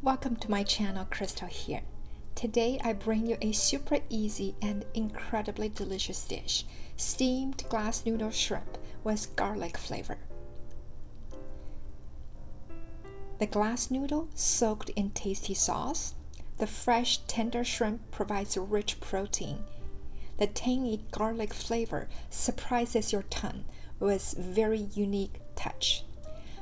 Welcome to my channel, Crystal here. Today I bring you a super easy and incredibly delicious dish, steamed glass noodle shrimp with garlic flavor. The glass noodle soaked in tasty sauce. The fresh tender shrimp provides rich protein. The tangy garlic flavor surprises your tongue with very unique touch.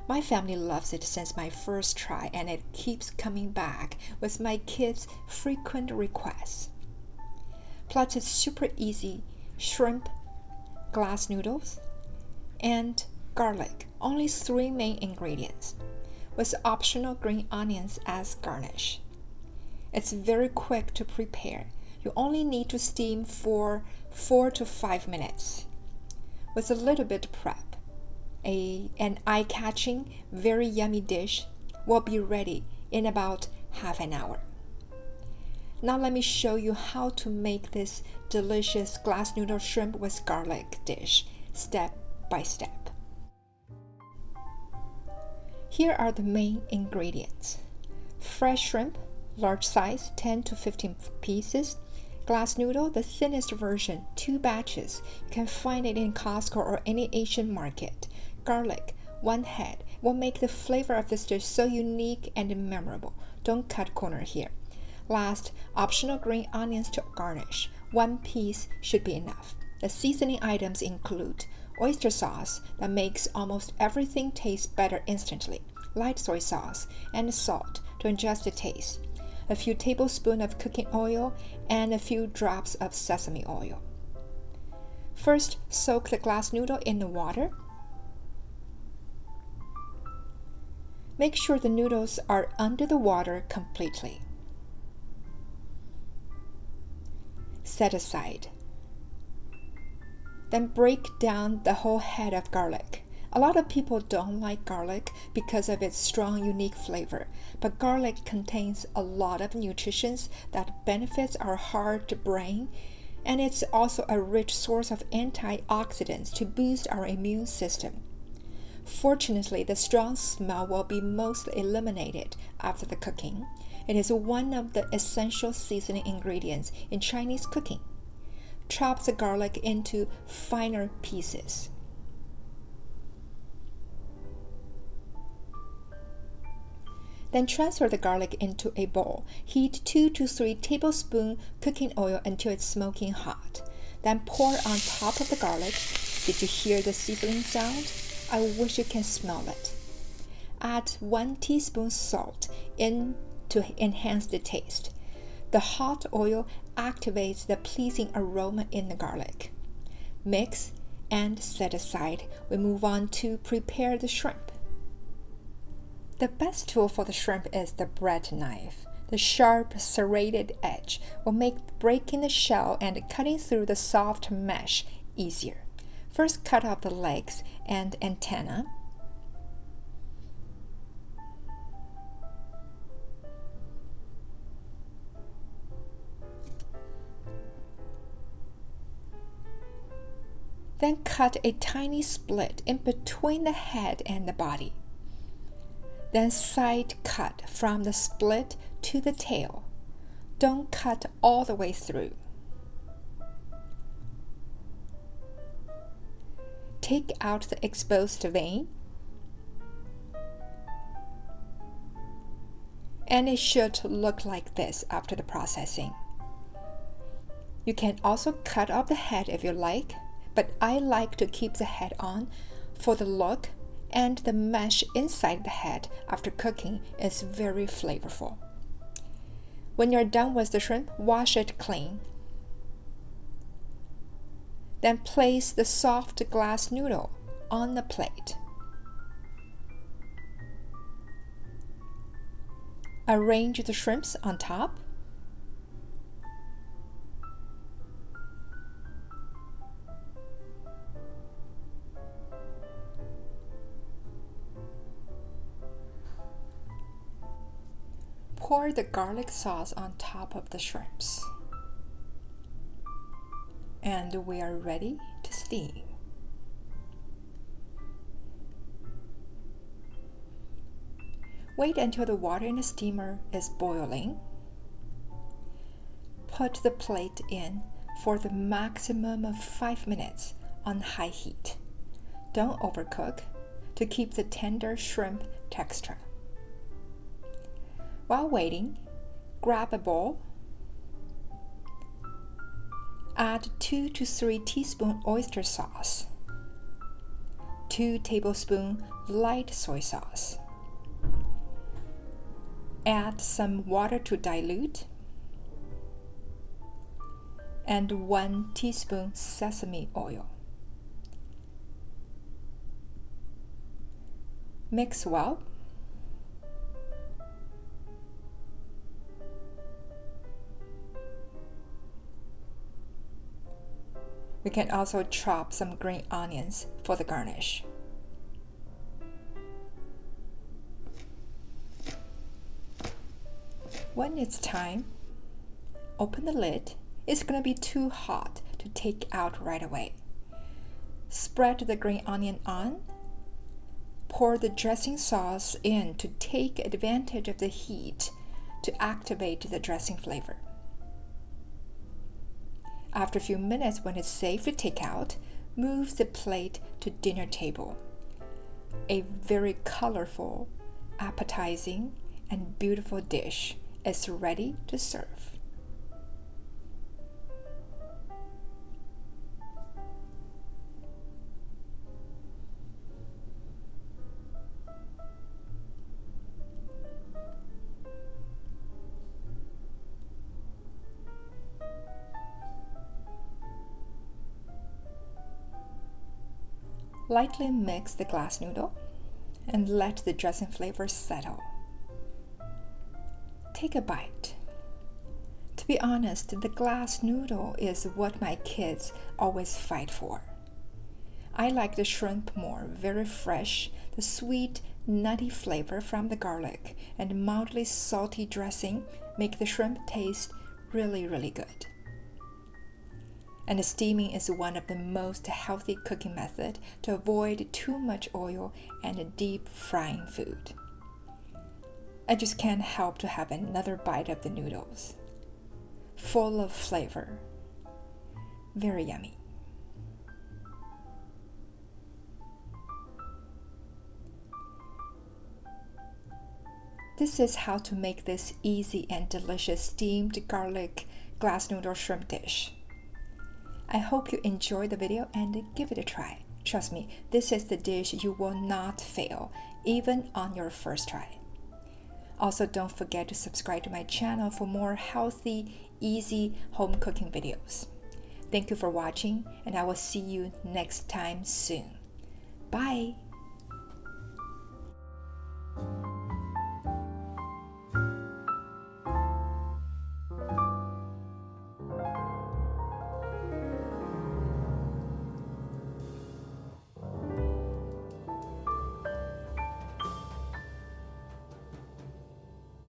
My family loves it since my first try, and it keeps coming back with my kids' frequent requests. Plus, it's super easy: shrimp, glass noodles, and garlic. Only 3 main ingredients, with optional green onions as garnish. It's very quick to prepare. You only need to steam for 4 to 5 minutes. With a little bit prep, an eye-catching, very yummy dish will be ready in about half an hour. Now let me show you how to make this delicious glass noodle shrimp with garlic dish step by step. Here are the main ingredients: fresh shrimp, large size, 10 to 15 pieces. Glass noodle, the thinnest version, 2 batches. You can find it in Costco or any Asian market. Garlic, 1 head, will make the flavor of this dish so unique and memorable. Don't cut corner here. Last, optional green onions to garnish. 1 piece should be enough. The seasoning items include oyster sauce that makes almost everything taste better instantly, light soy sauce, and salt to adjust the taste, a few tablespoons of cooking oil, and a few drops of sesame oil. First, soak the glass noodle in the water. Make sure the noodles are under the water completely. Set aside. Then break down the whole head of garlic. A lot of people don't like garlic because of its strong, unique flavor, but garlic contains a lot of nutrients that benefits our heart, brain, and it's also a rich source of antioxidants to boost our immune system. Fortunately, the strong smell will be mostly eliminated after the cooking. It is one of the essential seasoning ingredients in Chinese cooking. Chop the garlic into finer pieces. Then transfer the garlic into a bowl. Heat 2 to 3 tablespoons cooking oil until it's smoking hot. Then pour on top of the garlic. Did you hear the sizzling sound? I wish you can smell it. Add 1 teaspoon salt in to enhance the taste. The hot oil activates the pleasing aroma in the garlic. Mix and set aside. We move on to prepare the shrimp. The best tool for the shrimp is the bread knife. The sharp, serrated edge will make breaking the shell and cutting through the soft mesh easier. First, cut off the legs and antenna. Then cut a tiny split in between the head and the body. Then side cut from the split to the tail. Don't cut all the way through. Take out the exposed vein, and it should look like this after the processing. You can also cut off the head if you like, but I like to keep the head on for the look, and the mesh inside the head after cooking is very flavorful. When you're done with the shrimp, wash it clean. Then place the soft glass noodle on the plate. Arrange the shrimps on top. Pour the garlic sauce on top of the shrimps. And we are ready to steam. Wait until the water in the steamer is boiling. Put the plate in for the maximum of 5 minutes on high heat. Don't overcook to keep the tender shrimp texture. While waiting, grab a bowl. Add 2 to 3 teaspoons oyster sauce, 2 tablespoons light soy sauce. Add some water to dilute, and 1 teaspoon sesame oil. Mix well. We can also chop some green onions for the garnish. When it's time, open the lid. It's going to be too hot to take out right away. Spread the green onion on. Pour the dressing sauce in to take advantage of the heat to activate the dressing flavor. After a few minutes, when it's safe to take out, move the plate to dinner table. A very colorful, appetizing, and beautiful dish is ready to serve. Lightly mix the glass noodle and let the dressing flavor settle. Take a bite. To be honest, the glass noodle is what my kids always fight for. I like the shrimp more, very fresh. The sweet, nutty flavor from the garlic and mildly salty dressing make the shrimp taste really, really good. And the steaming is one of the most healthy cooking methods to avoid too much oil and deep frying food. I just can't help to have another bite of the noodles. Full of flavor. Very yummy. This is how to make this easy and delicious steamed garlic glass noodle shrimp dish. I hope you enjoyed the video and give it a try. Trust me, this is the dish you will not fail, even on your first try. Also, don't forget to subscribe to my channel for more healthy, easy home cooking videos. Thank you for watching, and I will see you next time soon. Bye!